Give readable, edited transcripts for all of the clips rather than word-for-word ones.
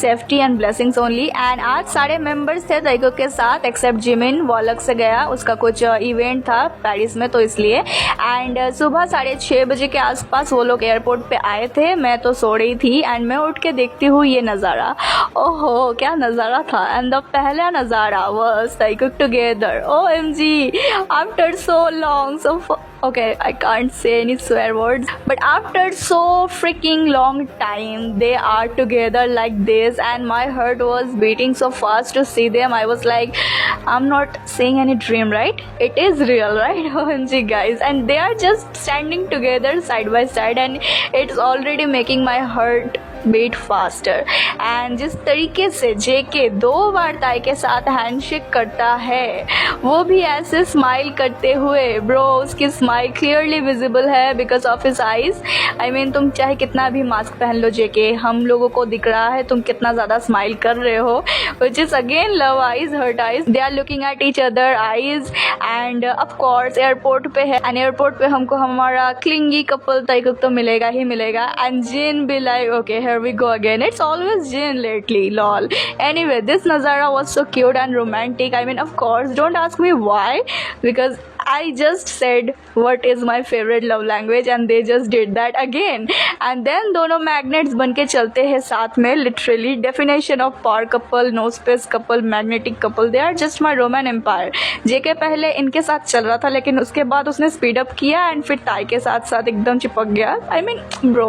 Safety and blessings only. And आज सारे members थे ताइकुक के साथ एक्सेप्ट जिमिन, वो अलग से गया, उसका कुछ इवेंट था पेरिस में तो इसलिए। एंड सुबह 6:30 बजे के आसपास वो लोग एयरपोर्ट पे आए थे, मैं तो सो रही थी एंड मैं उठ के देखती हूँ ये नज़ारा। ओहो क्या नज़ारा था। एंड द पहला नज़ारा was Taekook together, OMG, after so long, so okay, I can't say any swear words, but after so freaking long time they are together like this and my heart was beating so fast to see them. I was like, I'm not seeing any dream, right? It is real, right? OMG guys, and they are just standing together side by side and it's already making my heart beat faster. And जिस तरीके से जेके 2 बार ताई के साथ handshake करता है, वो भी ऐसे स्माइल करते हुए, ब्रो उसकी स्माइल क्लियरली विजिबल है because of his eyes. I mean तुम चाहे कितना भी मास्क पहन लो जेके, हम लोगों को दिख रहा है तुम कितना ज़्यादा स्माइल कर रहे हो, which is again love eyes, hurt eyes, they are looking at each other eyes. And of course airport पे है एंड एयरपोर्ट पे हमको हमारा क्लिंगी कपल ताइकुक तो मिलेगा ही मिलेगा। एंड जिन भी like okay here we go again, it's always Jin lately, lol. Anyway, this Nazara was so cute and romantic. I mean, of course, don't ask me why, because I just said what is my favorite love language and they just did that again. And then दोनों magnets बन के चलते हैं साथ में, literally definition of power couple, no space couple, magnetic couple, they are just my Roman empire. जेके पहले इनके साथ चल रहा था लेकिन उसके बाद उसने स्पीड अप किया एंड फिर ताई के साथ साथ एकदम चिपक गया। I mean bro,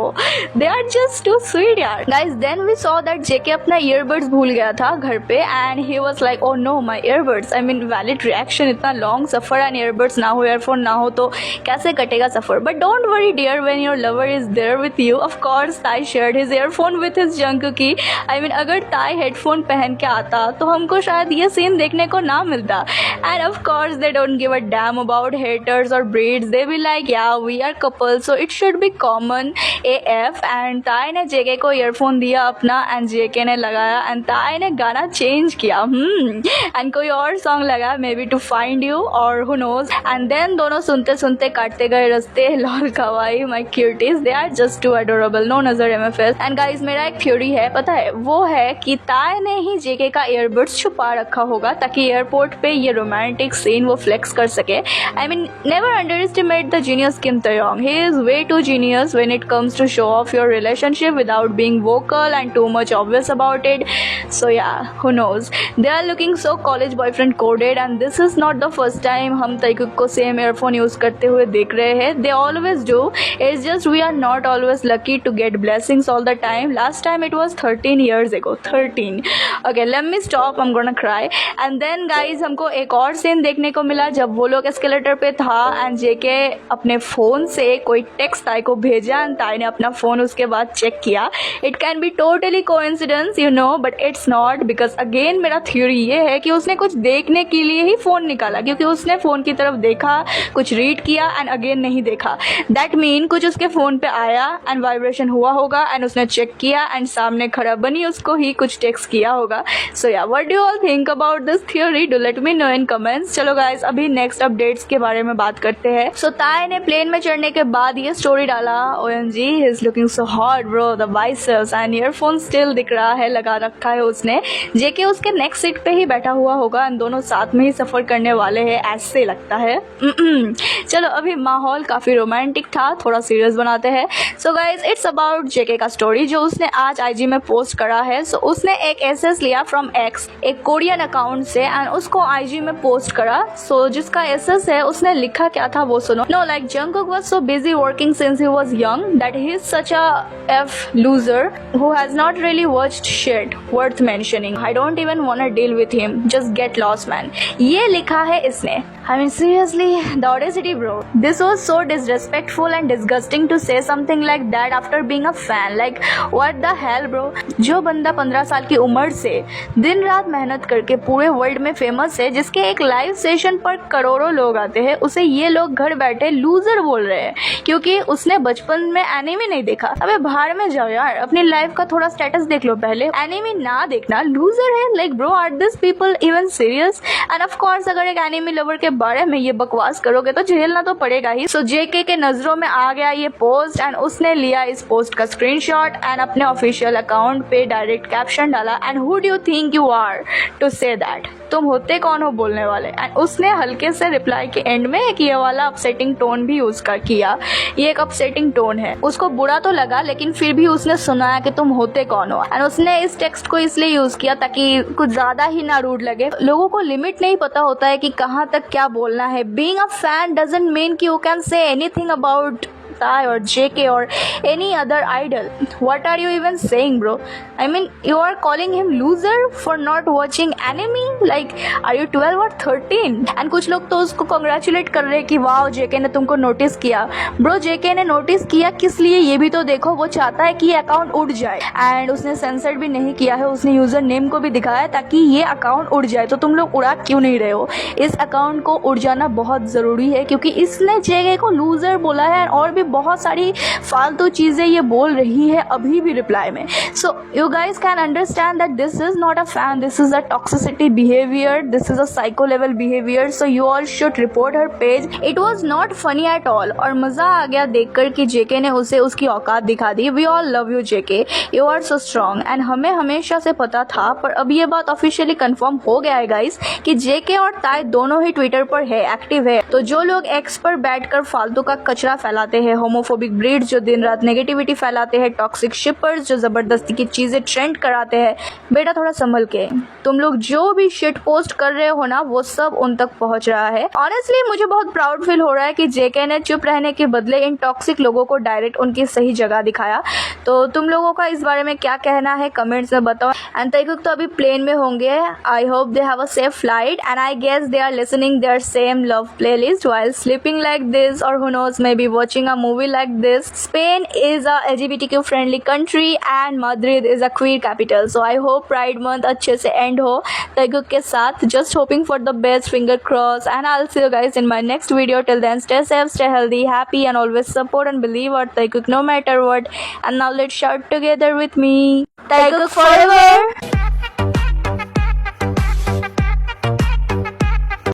they are just too sweet यार। Guys, then we saw that जेके अपना earbuds भूल गया था घर पे and he was like, oh no my earbuds, I mean valid reaction, इतना long सफर एंड earbuds ना हो, ईयरफोन ना हो तो कैसे कटेगा सफर। But don't worry dear, when your lover is there with you. Of course Tae shared his earphone with his Jungkookie. I mean अगर ताई हेडफोन पहन के आता तो हमको शायद ये सीन देखने को ना मिलता। And of course they don't give a damn about haters और breeds, they be like yeah we are couple so it should be common AF। And Tae ने जेके को ईयरफोन दिया अपना एंड जेके ने लगाया एंड ताई ने गाना चेंज किया एंड कोई और सॉन्ग लगा, maybe to find you और हु नोज। एंड देन दोनों सुनते सुनते काटते गए रास्ते। Lol kawaii my cuties, they are just too adorable, no नजर MFS। एंड गाइस मेरा एक थ्योरी है, पता है वो है कि ताई ने ही जेके का ईयरबड्स छुपा रखा होगा ताकि एयरपोर्ट पे ये रोमांटिक सीन वो फ्लेक्स कर सके। I mean never underestimate the genius Kim Taehyung, he is way too genius when it comes to show off your relationship without being vocal and too much obvious about it. So yeah who knows, they are looking so college boyfriend coded and this is not the first time हम Taekook को same earphone use करते हुए देख रहे हैं। They always do, it's just we are not always lucky to get blessings all the time. Last time it was 13 years ago, 13। Okay let me stop, I am gonna cry. And then guys हमको एक और scene देखने को मिला जब वो लोग escalator पे था एंड जेके अपने फोन से कोई टेक्स्ट ताई को भेजा एंड ताई ने अपना फोन उसके बाद चेक किया। It can be totally coincidence you know, but it's not, because again मेरा थ्योरी ये है कि उसने कुछ देखने के लिए ही फोन निकाला, क्योंकि उसने फोन की तरफ देखा, कुछ रीड किया एंड अगेन नहीं देखा। दैट मीन कुछ उसके फोन पे आया एंड वाइब्रेशन हुआ होगा एंड उसने चेक किया एंड सामने खड़ा बनी उसको ही कुछ टेक्स्ट किया होगा। सो या what do you all think about this theory, do let me know in comments. चलो गाइस अभी नेक्स्ट अपडेट्स के बारे में बात करते हैं। सो ताई ने प्लेन में चढ़ने के बाद ये स्टोरी डाला, OMG he is looking so hot bro, the biceps and earphone still दिख रहा है, लगा रखा है उसने। जेके उसके नेक्स्ट सीट पे ही बैठा हुआ होगा एंड दोनों साथ में ही सफर करने वाले हैं, ऐसे लगता है। चलो अभी माहौल काफी रोमांटिक था, थोड़ा सीरियस बनाते हैं। सो गाइज इट्स अबाउट जेके का स्टोरी जो उसने आज IG में पोस्ट करा है। सो उसने एक SS लिया फ्रॉम X, एक कोरियन अकाउंट से एंड उसको IG में पोस्ट करा। सो जिसका SS है उसने लिखा क्या था वो सुनो। Know like Jungkook was so busy working since he was young that he is such a F loser who has not really watched shit worth mentioning. I don't even wanna deal with him. Just get lost man. ये लिखा है इसने। I mean seriously, the audacity bro. This was so disrespectful and disgusting to say something like that after being a fan. Like what the hell bro? जो बंदा 15 साल की उम्र से दिन रात मेहनत करके पूरे वर्ल्ड में फेमस है, जिसके एक लाइव सेशन पर करोड़ों लोग आते हैं, उसे ये लोग घर बैठे लूजर बोल रहे हैं क्योंकि उसने बचपन में एनीमे नहीं देखा। अबे बाहर में जाओ यार, अपनी लाइफ का थोड़ा स्टेटस देख लो पहले, एनीमे ना देखना लूजर है। Like bro are this people even serious? And of course अगर एक एनीमे लवर के बारे में ये बकवास करोगे तो झेलना तो पड़ेगा ही। सो जेके के नजरों में आ गया ये पोस्ट एंड उसने लिया इस पोस्ट का स्क्रीनशॉट एंड अपने ऑफिशियल अकाउंट पे डायरेक्ट कैप्शन डाला, and who do you think you are to say that, तुम होते कौन हो बोलने वाले। एंड उसने हल्के से रिप्लाई के एंड में एक ये वाला अपसेटिंग टोन भी यूज कर किया। ये एक अपसेटिंग टोन है, उसको बुरा तो लगा लेकिन फिर भी उसने सुनाया कि तुम होते कौन हो। एंड उसने इस टेक्स्ट को इसलिए यूज किया ताकि कुछ ज्यादा ही ना रूड लगे। लोगों को लिमिट नहीं पता होता है कि कहाँ तक क्या बोलना है। Being a fan doesn't mean कि you can say anything about Sai or JK or any other idol. What are you even saying, bro? I mean, you are calling him loser for not watching anime? Like, are you 12 or 13? And कुछ लोग तो उसको congratulate कर रहे हैं कि wow JK ने तुमको नोटिस किया। Bro, JK ने नोटिस किया किस लिए ये भी तो देखो। वो चाहता है कि ये अकाउंट उड़ जाए एंड उसने सेंसर भी नहीं किया है, उसने यूजर नेम को भी दिखाया ताकि ये अकाउंट उड़ जाए। तो तुम लोग उड़ा क्यों नहीं रहे हो? इस अकाउंट को उड़ जाना बहुत जरूरी है क्योंकि इसने JK को लूजर बोला है और भी बहुत सारी फालतू चीजें ये बोल रही है अभी भी रिप्लाई में। So you guys can understand that this is not a fan, this is a toxicity behaviour, this is a psycho level behaviour. So you all should report her page. It was not funny at all और मजा आ गया देखकर कि जेके ने उसे उसकी औकात दिखा दी। We all love you JK, you are so strong. And हमें हमेशा से पता था पर अब ये बात ऑफिशियली कंफर्म हो गया है गाइज कि जेके और ताई दोनों ही ट्विटर पर है, एक्टिव है। तो जो लोग एक्स पर बैठकर फालतू का कचरा फैलाते हैं, होमोफोबिक ब्रीड जो दिन रात नेगेटिविटी फैलाते हैं, टॉक्सिक शिपर्स जो जबरदस्ती की चीजें ट्रेंड कराते हैं, बेटा थोड़ा संभल के। तुम लोग जो भी शिट पोस्ट कर रहे हो ना वो सब उन तक पहुंच रहा है। ऑनेस्टली मुझे बहुत प्राउड फील हो रहा है कि जेके ने चुप रहने के बदले इन टॉक्सिक लोगों को डायरेक्ट उनकी सही जगह दिखाया। तो तुम लोगों का इस बारे में क्या कहना है कमेंट्स में बताओ। एंड ताइकुक तो अभी प्लेन में होंगे। I hope they have a safe flight and I guess they are listening their same love playlist while sleeping like this और who knows maybe watching a movie like this. Spain is a LGBTQ friendly country and Madrid is a queer capital. So I hope Pride month अच्छे से end हो ताइकुक के साथ. Just hoping for the best, finger crossed, and I'll see you guys in my next video. Till then, stay safe, stay healthy, happy, and always support and believe our Taikuk no matter what. And now let's shout together with me, Taikuk forever.